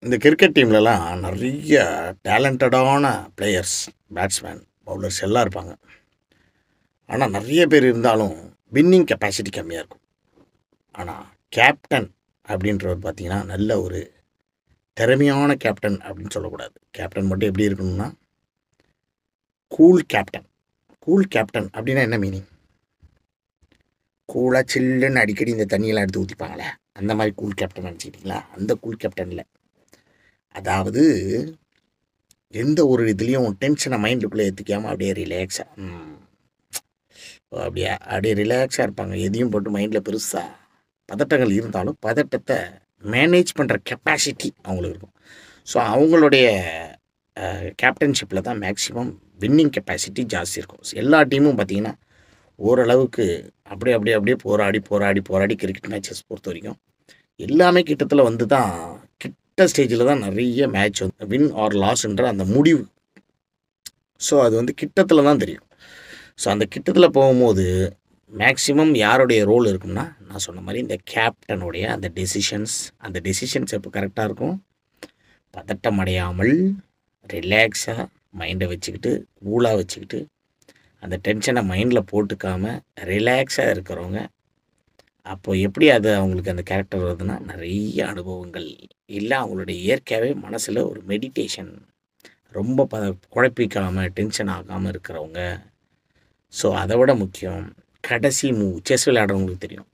இந்த கிரிக்கெட் டீம்லலாம் நிறைய டேலண்டடான players, batsman, bowlers எல்லாம் இருப்பாங்க. ஆனால் நிறைய பேர் இருந்தாலும் வின்னிங் கெப்பாசிட்டி கம்மியாக இருக்கும். ஆனால் கேப்டன் அப்படின்றவர் பார்த்தீங்கன்னா நல்ல ஒரு திறமையான கேப்டன் அப்படின்னு சொல்லக்கூடாது. கேப்டன் மட்டும் எப்படி இருக்கணும்னா கூல் கேப்டன். கூல் கேப்டன் அப்படின்னா என்ன மீனிங்? கூலாக சில்லுன்னு அடிக்கடி இந்த தண்ணியெல்லாம் எடுத்து ஊற்றிப்பாங்களே, அந்த மாதிரி கூல் கேப்டன் நினச்சிக்கிட்டீங்களா? அந்த கூல் கேப்டன் இல்லை. அதாவது எந்த ஒரு இதுலேயும் டென்ஷனை மைண்டுக்குள்ளே ஏற்றிக்காமல் அப்படியே ரிலாக்ஸாக அப்படியே ரிலாக்ஸாக இருப்பாங்க. எதையும் போட்டு மைண்டில் பெருசாக பதட்டங்கள் இருந்தாலும் பதட்டத்தை மேனேஜ் பண்ணுற கெப்பாசிட்டி அவங்களுக்கு இருக்கும். ஸோ அவங்களுடைய கேப்டன்ஷிப்பில் தான் மேக்ஸிமம் வின்னிங் கெப்பாசிட்டி ஜாஸ்தி இருக்கும். எல்லா டீமும் பார்த்திங்கன்னா ஓரளவுக்கு அப்படியே போராடி கிரிக்கெட் மேட்சஸ் பொறுத்த வரைக்கும் எல்லாமே கிட்டத்தில் வந்து தான் கிட்ட ஸ்டேஜில் தான் நிறைய மேட்ச் வந்து வின் ஆர் லாஸ்ன்ற அந்த முடிவு. ஸோ அது வந்து கிட்டத்தில் தான் தெரியும். ஸோ அந்த கிட்டத்தில் போகும்போது மேக்ஸிமம் யாருடைய ரோல் இருக்கும்னா, நான் சொன்ன மாதிரி இந்த கேப்டனுடைய அந்த டெசிஷன்ஸ் எப்போ கரெக்டாக இருக்கும், பதட்டம் அடையாமல் ரிலாக்ஸாக மைண்டை வச்சுக்கிட்டு கூலாக வச்சுக்கிட்டு அந்த டென்ஷனை மைண்டில் போட்டுக்காமல் ரிலாக்ஸாக இருக்கிறவங்க. அப்போ எப்படி அது அவங்களுக்கு அந்த கேரக்டர் வருதுன்னா, நிறைய அனுபவங்கள் இல்லை, அவங்களுடைய இயற்கையாகவே மனசில் ஒரு மெடிடேஷன், ரொம்ப குழப்பிக்காமல் டென்ஷன் ஆகாமல் இருக்கிறவங்க. ஸோ அதை விட முக்கியம் கடைசி மூவ். செஸ் விளையாடுறவங்களுக்கு தெரியும்,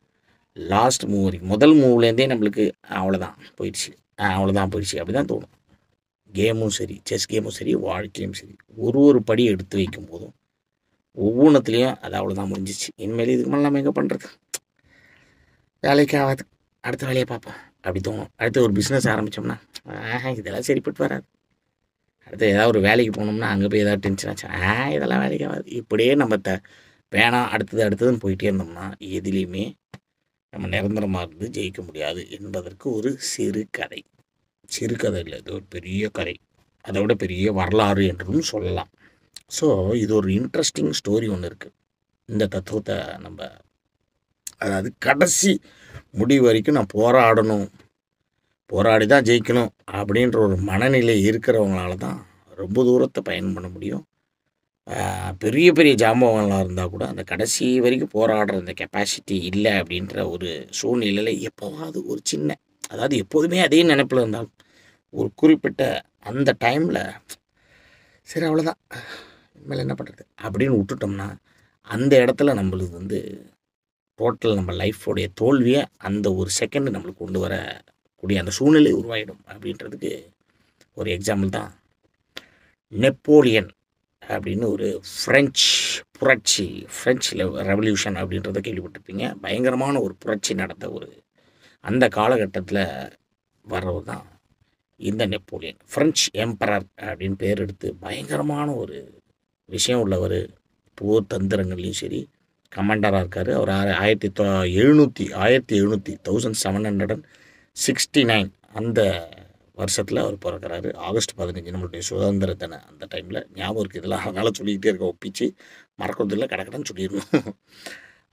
லாஸ்ட் மூவ் வரைக்கும் முதல் மூவ்லேருந்தே நம்மளுக்கு அவ்வளோதான் போயிடுச்சு அப்படி தான் தோணும். கேமும் சரி, செஸ் கேமும் சரி, வாழ்க்கையும் சரி, ஒரு படி எடுத்து வைக்கும் போதும் ஒவ்வொன்றுத்துலேயும் அது அவ்வளோதான் முடிஞ்சிச்சு, இனிமேல் இதுக்கு மேலே நம்ம எங்கே பண்ணுறது, வேலைக்கு ஆகாது, அடுத்த வேலையை பார்ப்போம் அப்படி தோணும். அடுத்து ஒரு பிஸ்னஸ் ஆரம்பித்தோம்னா இதெல்லாம் சரிப்பட்டு வராது, அடுத்து ஏதாவது ஒரு வேலைக்கு போனோம்னா அங்கே போய் ஏதாவது டென்ஷன் ஆச்சு, இதெல்லாம் வேலைக்கு ஆகாது, இப்படியே நம்ம வேணாம் அடுத்ததுன்னு போயிட்டே இருந்தோம்னா எதுலேயுமே நம்ம நிரந்தரமாக இருந்து ஜெயிக்க முடியாது என்பதற்கு ஒரு சிறுகதை இல்லை, இது ஒரு பெரிய கதை, அதை விட பெரிய வரலாறு என்றும் சொல்லலாம். ஸோ இது ஒரு இன்ட்ரெஸ்டிங் ஸ்டோரி ஒன்று இருக்குது. இந்த தத்துவத்தை நம்ம அதாவது கடைசி முடிவு வரைக்கும் நான் போராடி தான் ஜெயிக்கணும் அப்படின்ற ஒரு மனநிலை இருக்கிறவங்களால தான் ரொம்ப தூரத்தை பயணம் பண்ண முடியும். பெரிய பெரிய ஜாம்பவங்களாக இருந்தால் கூட அந்த கடைசி வரைக்கும் போராடுற அந்த கெப்பாசிட்டி இல்லை அப்படின்ற ஒரு சூழ்நிலையில் எப்போவாது ஒரு சின்ன, அதாவது எப்போதுமே அதே நினைப்பில் இருந்தாலும் ஒரு குறிப்பிட்ட அந்த டைமில் சரி அவ்வளோதான் இனிமேல் என்ன பண்ணுறது அப்படின்னு விட்டுட்டோம்னா அந்த இடத்துல நம்மளுக்கு வந்து டோட்டல் நம்ம லைஃபோடைய தோல்வியை அந்த ஒரு செகண்டு நம்மளுக்கு கொண்டு வரக்கூடிய அந்த சூழ்நிலை உருவாயிடும். அப்படின்றதுக்கு ஒரு எக்ஸாம்பிள் தான் நெப்போலியன் அப்படின்னு ஒரு ஃப்ரெஞ்சு ரெவல்யூஷன் அப்படின்றத கேள்விப்பட்டிருப்பீங்க. பயங்கரமான ஒரு புரட்சி நடந்த ஒரு அந்த காலகட்டத்தில் வர்றவர் தான் இந்த நெப்போலியன். ஃப்ரெஞ்ச் எம்பரர் அப்படின்னு பேர் எடுத்து பயங்கரமான ஒரு விஷயம் உள்ளவர். போர் தந்திரங்கள்லையும் சரி கமாண்டராக இருக்கார். அவர் 1769 அந்த வருஷத்தில் அவர் பிறக்கிறாரு. ஆகஸ்ட் 15 நம்மளுடைய சுதந்திர தின அந்த டைமில் ஞாபகம் இருக்குது. இதெல்லாம் அதனால் சொல்லிக்கிட்டே இருக்க, ஒப்பிச்சு மறக்கிறதில்ல, கடன்னு சொல்லிடணும்.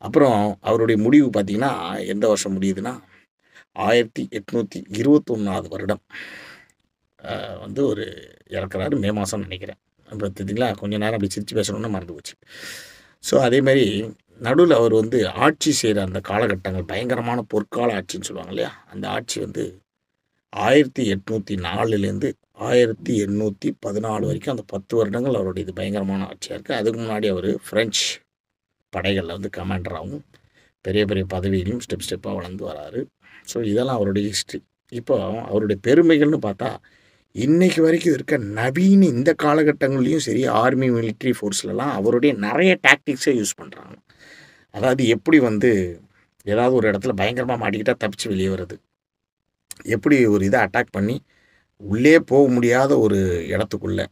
அப்புறம் அவருடைய முடிவு பார்த்திங்கன்னா எந்த வருஷம் முடியுதுன்னா 1821 வருடம் வந்து ஒரு இறக்குறாரு. மே மாதம் நினைக்கிறேன். அப்புறம் தெரியுங்களா, கொஞ்சம் நேரம் அப்படி சிரித்து பேசணுன்னா மறந்து போச்சு. ஸோ அதேமாதிரி நடுவில் அவர் வந்து ஆட்சி செய்கிற அந்த காலகட்டங்கள் பயங்கரமான பொற்கால ஆட்சின்னு சொல்லுவாங்க இல்லையா, அந்த ஆட்சி வந்து 1804 1814 வரைக்கும் அந்த 10 வருடங்கள் அவருடைய இது பயங்கரமான ஆட்சியாக இருக்குது. அதுக்கு முன்னாடி அவர் ஃப்ரெஞ்ச் படைகளில் வந்து கமாண்டராகவும் பெரிய பெரிய பதவியிலையும் ஸ்டெப்பாக வளர்ந்து வராரு. ஸோ இதெல்லாம் அவருடைய ஹிஸ்ட்ரி. இப்போ அவருடைய பெருமைகள்னு பார்த்தா இன்றைக்கு வரைக்கும் இருக்க நவீன இந்த காலகட்டங்கள்லேயும் சரி, ஆர்மி மிலிட்ரி ஃபோர்ஸ்லலாம் அவருடைய நிறைய டாக்டிக்ஸை யூஸ் பண்ணுறாங்க. அதாவது எப்படி வந்து ஏதாவது ஒரு இடத்துல பயங்கரமாக மாட்டிக்கிட்டால் தப்பிச்சு வெளியே வருது, எப்படி ஒரு இதை அட்டாக் பண்ணி உள்ளே போக முடியாத ஒரு இடத்துக்குள்ளே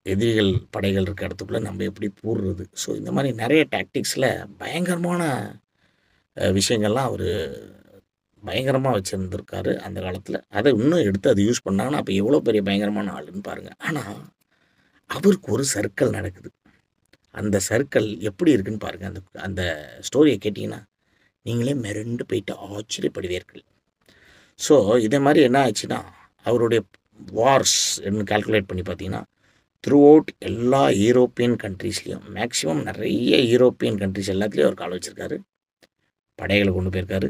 எதிரிகள் படைகள் இருக்க இடத்துக்குள்ளே நம்ம எப்படி பூர்றது. ஸோ இந்த மாதிரி நிறைய டாக்டிக்ஸில் பயங்கரமான விஷயங்கள்லாம் அவர் பயங்கரமாக வச்சுருந்துருக்காரு அந்த காலத்தில். அதை இன்னும் எடுத்து அதை யூஸ் பண்ணாங்கன்னா அப்போ எவ்வளோ பெரிய பயங்கரமான ஆளுன்னு பாருங்கள். ஆனால் அவருக்கு ஒரு சர்க்கிள் நடக்குது. அந்த சர்க்கிள் எப்படி இருக்குன்னு பாருங்கள். அந்த ஸ்டோரியை கேட்டிங்கன்னா நீங்களே மிரண்டு போயிட்டு ஆச்சரியப்படுவீர்கள். ஸோ இதே மாதிரி என்ன ஆச்சுன்னா அவருடைய வார்ஸ் கால்குலேட் பண்ணி பார்த்தீங்கன்னா த்ரூ அவுட் எல்லா யூரோப்பியன் கண்ட்ரீஸ்லேயும் மேக்ஸிமம் நிறைய யூரோப்பியன் கண்ட்ரிஸ் எல்லாத்துலேயும் அவர் கால் வச்சுருக்காரு. படைகளை கொண்டு போயிருக்காரு.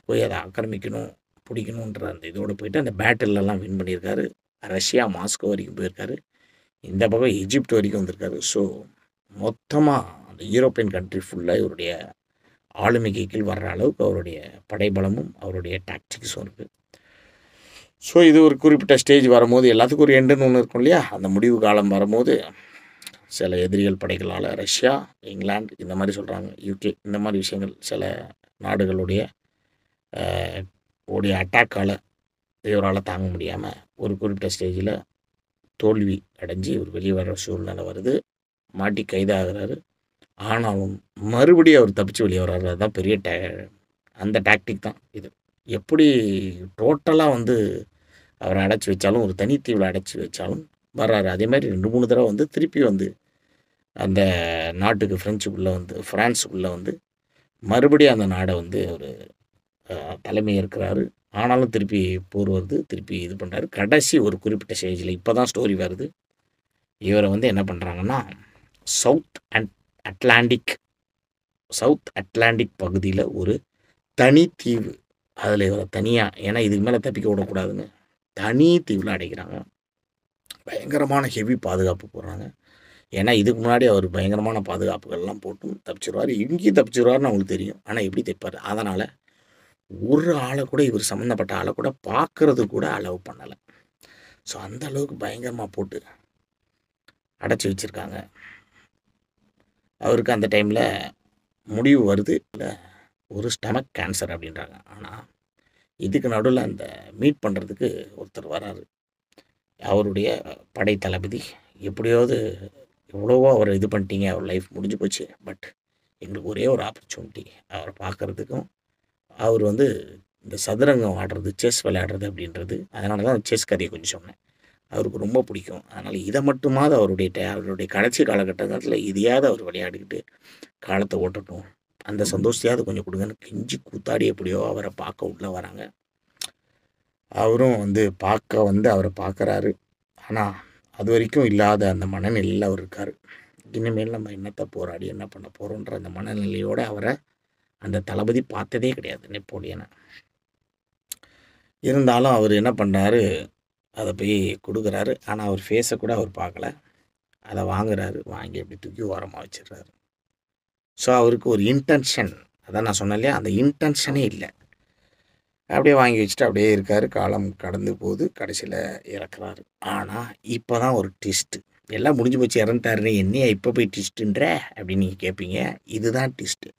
போய் அதை ஆக்கிரமிக்கணும் பிடிக்கணுன்ற அந்த இதோடு போயிட்டு அந்த பேட்டிலெல்லாம் வின் பண்ணியிருக்காரு. ரஷ்யா மாஸ்கோ வரைக்கும் போயிருக்காரு. இந்த பக்கம் எஜிப்ட் வரைக்கும் வந்திருக்காரு. ஸோ மொத்தமாக அந்த யூரோப்பியன் கண்ட்ரி ஃபுல்லாக இவருடைய ஆளுமைக்கு கீழ் வர்ற அளவுக்கு அவருடைய படைபலமும் அவருடைய டாக்டிக்ஸும் இருக்குது. ஸோ இது ஒரு குறிப்பிட்ட ஸ்டேஜ் வரும்போது எல்லாத்துக்கும் ஒரு எண்டுன்னு ஒன்று இருக்கும் இல்லையா, அந்த முடிவு காலம் வரும்போது சில எதிரிகள் படைகளால் ரஷ்யா, இங்கிலாந்து இந்த மாதிரி சொல்கிறாங்க, யூகே இந்த மாதிரி விஷயங்கள் சில நாடுகளுடைய அட்டாக்கால் இவரால் தாங்க முடியாமல் ஒரு குறிப்பிட்ட ஸ்டேஜில் தோல்வி அடைஞ்சு இவர் வெளியே வர்ற சூழ்நிலை வருது. மாட்டி கைதாகிறாரு. ஆனாலும் மறுபடியும் அவர் தப்பிச்சு வெளியே வர்றாரு. அதுதான் பெரிய அந்த டாக்டிக் தான் இது. எப்படி டோட்டலாக வந்து அவரை அடைச்சி வச்சாலும் ஒரு தனித்தீவில் அடைச்சி வச்சாலும் வர்றாரு. அதே மாதிரி 2-3 தடவை வந்து திருப்பி வந்து அந்த நாட்டுக்கு ஃப்ரான்ஸுக்குள்ளே வந்து மறுபடியும் அந்த நாடை வந்து ஒரு தலைமை இருக்கிறாரு. ஆனாலும் திருப்பி போர் வருது, திருப்பி இது பண்ணுறாரு. கடைசி ஒரு குறிப்பிட்ட ஸ்டேஜில் இப்போ தான் ஸ்டோரி வருது. இவரை வந்து என்ன பண்ணுறாங்கன்னா சவுத் அட்லாண்டிக் பகுதியில் ஒரு தனித்தீவு, அதில் இவரை தனியாக, ஏன்னா இதுக்கு மேலே தப்பிக்க விடக்கூடாதுன்னு தனி தீவில் அடைக்கிறாங்க. பயங்கரமான ஹெவி பாதுகாப்பு போடுறாங்க. ஏன்னா இதுக்கு முன்னாடி அவர் பயங்கரமான பாதுகாப்புகள்லாம் போட்டும் தப்பிச்சிருவார். இங்கேயும் தப்பிச்சிருவார்னு அவங்களுக்கு தெரியும். ஆனால் எப்படி தைப்பார்? அதனால் ஒரு ஆளை கூட இவர் சம்மந்தப்பட்ட ஆளை கூட பார்க்கறது கூட அலோவ் பண்ணலை. ஸோ அந்த அளவுக்கு பயங்கரமாக போட்டு அடைச்சி வச்சுருக்காங்க. அவருக்கு அந்த டைமில் முடிவு வருது, இல்லை ஒரு ஸ்டமக் கேன்சர் அப்படின்றாங்க. ஆனால் இதுக்கு நடுவில் அந்த மீட் பண்ணுறதுக்கு ஒருத்தர் வராரு. அவருடைய படை தளபதி, எப்படியாவது எவ்வளவோ அவரை இது பண்ணிட்டீங்க, அவர் லைஃப் முடிஞ்சு போச்சு, பட் எங்களுக்கு ஒரே ஒரு ஆப்பர்ச்சுனிட்டி அவரை பார்க்குறதுக்கும். அவர் வந்து இந்த சதுரங்கம் ஆடுறது, செஸ் விளையாடுறது அப்படின்றது, அதனால தான் செஸ் கதையை கொஞ்சம் சொன்னேன், அவருக்கு ரொம்ப பிடிக்கும். அதனால் இதை மட்டுமாவது அவருடைய கடைசி காலகட்டத்தில் இதையாவது அவர் விளையாடிக்கிட்டு காலத்தை ஓட்டட்டும், அந்த சந்தோஷத்தையாவது கொஞ்சம் கொடுங்கன்னு கெஞ்சி கூத்தாடி எப்படியோ அவரை பார்க்க உள்ளே வராங்க. அவரும் வந்து அவரை பார்க்குறாரு. ஆனால் அது வரைக்கும் இல்லாத அந்த மனநிலையில் அவர் இருக்கார். இனிமேல் நம்ம என்னத்தை போராடி என்ன பண்ண போகிறோன்ற அந்த மனநிலையோடு அவரை அந்த தளபதி பார்த்ததே கிடையாது, நெப்போலியனை. இருந்தாலும் அவர் என்ன பண்ணுறாரு, அதை போய் கொடுக்குறாரு. ஆனால் அவர் ஃபேஸை கூட அவர் பார்க்கல. அதை வாங்குறாரு, வாங்கி அப்படி தூக்கி ஓரமாக வச்சிடுறாரு. ஸோ அவருக்கு ஒரு இன்டென்ஷன், அதான் நான் சொன்னேன் இல்லையா, அந்த இன்டென்ஷனே இல்லை. அப்படியே வாங்கி வச்சுட்டு அப்படியே இருக்கார். காலம் கடந்து போது, கடைசியில் இறக்குறாரு. ஆனால் இப்போ தான் ஒரு ட்விஸ்ட்டு. எல்லாம் முடிஞ்சு போச்சு, இறந்துட்டாருன்னு என்னையா இப்போ போய் ட்விஸ்ட்டுன்ற அப்படின்னு நீங்கள் கேட்பீங்க. இதுதான் ட்விஸ்ட்டு.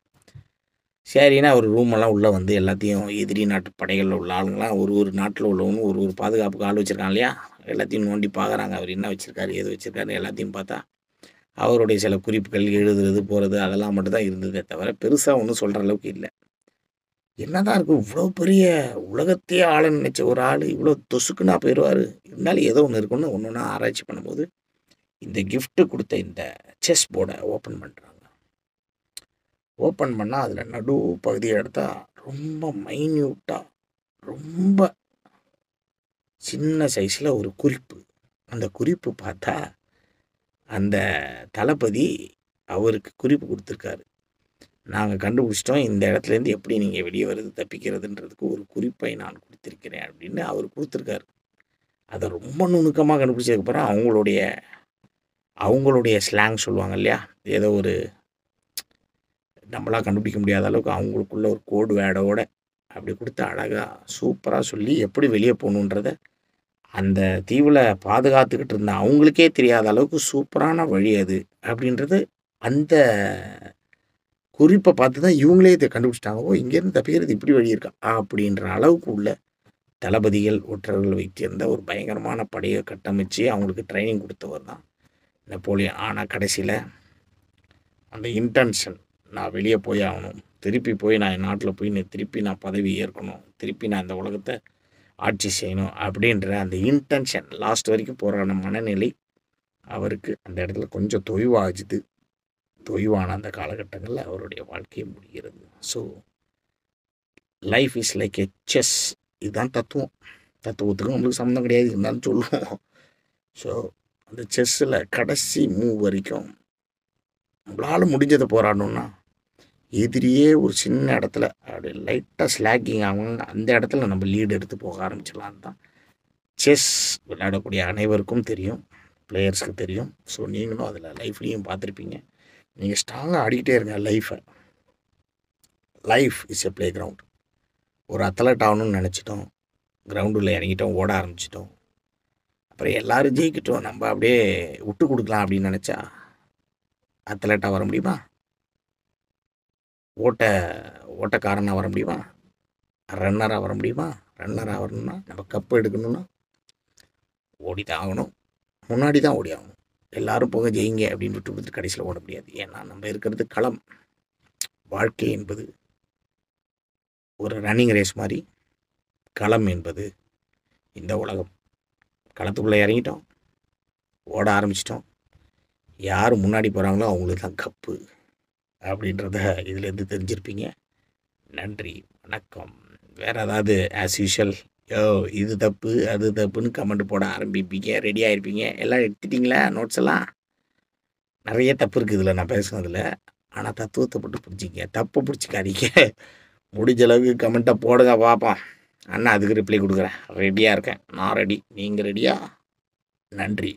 சரின்னா ஒரு ரூமெல்லாம் உள்ளே வந்து எல்லாத்தையும் எதிரி நாட்டு படைகளில் உள்ள ஆளுங்களாம் ஒரு நாட்டில் உள்ளவங்க ஒரு பாதுகாப்புக்கு ஆள் வச்சுருக்காங்க இல்லையா, எல்லாத்தையும் நோண்டி பார்க்குறாங்க. அவர் என்ன வச்சுருக்காரு, எது வச்சுருக்காரு எல்லாத்தையும் பார்த்தா அவருடைய சில குறிப்புகள் எழுதுறது போகிறது அதெல்லாம் மட்டும்தான் இருந்ததே தவிர பெருசாக ஒன்றும் சொல்கிற அளவுக்கு இல்லை. என்னதான் இருக்கும், இவ்வளோ பெரிய உலகத்தையே ஆள நினைச்ச ஒரு ஆள் இவ்வளோ தொசுக்குன்னா போயிடுவார். இருந்தாலும் ஏதோ ஒன்று இருக்குன்னு ஒன்று ஆராய்ச்சி பண்ணும்போது இந்த கிஃப்ட்டு கொடுத்த இந்த செஸ் போர்டை ஓப்பன் பண்ணுறாங்க. ஓப்பன் பண்ணால் அதில் நடு பகுதியை எடுத்தால் ரொம்ப மைன்யூட்டாக, ரொம்ப சின்ன சைஸில் ஒரு குறிப்பு. அந்த குறிப்பு பார்த்தா அந்த தளபதி அவருக்கு குறிப்பு கொடுத்துருக்காரு. நாங்கள் கண்டுபிடிச்சிட்டோம், இந்த இடத்துலேருந்து எப்படி நீங்கள் வெளியே வருது தப்பிக்கிறதுன்றதுக்கு ஒரு குறிப்பை நான் கொடுத்துருக்கிறேன் அப்படின்னு அவர் கொடுத்துருக்காரு. அதை ரொம்ப நுணுக்கமாக கண்டுபிடிச்சதுக்கப்புறம் அவங்களுடைய ஸ்லாங் சொல்லுவாங்க இல்லையா, ஏதோ ஒரு நம்மளாக கண்டுபிடிக்க முடியாத அளவுக்கு அவங்களுக்குள்ள ஒரு கோடு வேர்டோட அப்படி கொடுத்து அழகாக சூப்பராக சொல்லி எப்படி வெளியே போகணுன்றத அந்த தீவில் பாதுகாத்துக்கிட்டு இருந்த அவங்களுக்கே தெரியாத அளவுக்கு சூப்பரான வழி அது அப்படின்றது அந்த குறிப்பை பார்த்து தான் இவங்களே இதை கண்டுபிடிச்சிட்டாங்க. ஓ, இங்கேருந்து தப்பிக்கிறது இப்படி வழி இருக்கா அப்படின்ற அளவுக்கு உள்ள தளபதிகள் ஒற்றர்கள் வைத்திருந்த ஒரு பயங்கரமான படையை கட்டமைச்சு அவங்களுக்கு ட்ரைனிங் கொடுத்தவர் தான் நெப்போலியன். ஆனால் கடைசியில் அந்த இன்டென்ஷன், நான் வெளியே போய் ஆகணும், திருப்பி போய் நான் என் நாட்டில் போய் திருப்பி நான் பதவி ஏற்கணும், திருப்பி நான் இந்த உலகத்தை ஆட்சி செய்யணும் அப்படின்ற அந்த இன்டென்ஷன் லாஸ்ட் வரைக்கும் போகிற மனநிலை அவருக்கு அந்த இடத்துல கொஞ்சம் தொய்வான அந்த காலகட்டங்களில் அவருடைய வாழ்க்கையை முடிகிறது. So life is like a chess, இதுதான் தத்துவம். தத்துவத்துக்கும் நம்மளுக்கு சம்மந்தம் கிடையாது, இருந்தாலும் சொல்லுவோம். ஸோ அந்த செஸ்ஸில் கடைசி மூவ் வரைக்கும் நம்மளால் முடிஞ்சதை போராடணுன்னா எதிரியே ஒரு சின்ன இடத்துல அப்படி லைட்டாக ஸ்லாக்கிங் ஆகும், அந்த இடத்துல நம்ம லீடு எடுத்து போக ஆரம்பிச்சிடலான்னு தான் செஸ் விளையாடக்கூடிய அனைவருக்கும் தெரியும், பிளேயர்ஸ்க்கு தெரியும். ஸோ நீங்களும் அதில் லைஃப்லேயும் பார்த்துருப்பீங்க. நீங்கள் ஸ்ட்ராங்காக ஆடிக்கிட்டே இருங்க. Life is a play ground. ஒரு அத்லட் ஆகணும்னு நினச்சிட்டோம், கிரவுண்டில் இறங்கிட்டோம், ஓட ஆரம்பிச்சிட்டோம், அப்புறம் எல்லோரும் ஜெயிக்கிட்டோம், நம்ம அப்படியே விட்டு கொடுக்கலாம் அப்படின்னு நினச்சா அத்லட்டாக வர முடியுமா? ஓட்டக்காரனாக வர முடியுமா? ரன்னராக வர முடியுமா? ரன்னராக வரணும்னா நம்ம கப்பு எடுக்கணும்னா ஓடி தான் ஆகணும், முன்னாடி தான் ஓடி ஆகணும். எல்லோரும் போக ஜெயிங்க அப்படின்னு விட்டு கொடுத்துட்டு கடைசியில் ஓட முடியாது. ஏன்னா நம்ம இருக்கிறது களம். வாழ்க்கை என்பது ஒரு ரன்னிங் ரேஸ் மாதிரி, களம் என்பது இந்த உலகம். களத்துக்குள்ளே இறங்கிட்டோம், ஓட ஆரம்பிச்சிட்டோம், யார் முன்னாடி போகிறாங்களோ அவங்களுக்கு தான் கப்பு அப்படின்றத இதுலேருந்து தெரிஞ்சிருப்பீங்க. நன்றி, வணக்கம். வேறு ஏதாவது ஆஸ் யூஷுவல் இது தப்பு அது தப்புன்னு கமெண்ட் போட ஆரம்பிப்பீங்க, ரெடி ஆகிருப்பீங்க. எல்லாம் எடுத்துட்டிங்களா? நோட்ஸ் எல்லாம் நிறைய தப்பு இருக்குது இதில் நான் பேசுனதில். ஆனால் தத்துவத்தை மட்டும் பிடிச்சிங்க, தப்பு பிடிச்சிக்காதீங்க. முடிஞ்ச அளவுக்கு கமெண்ட்டை போடுங்க பார்ப்போம். அண்ணா அதுக்கு ரிப்ளை கொடுக்குறேன். ரெடியாக இருக்கேன், நான் ரெடி. நீங்கள் ரெடியா? நன்றி.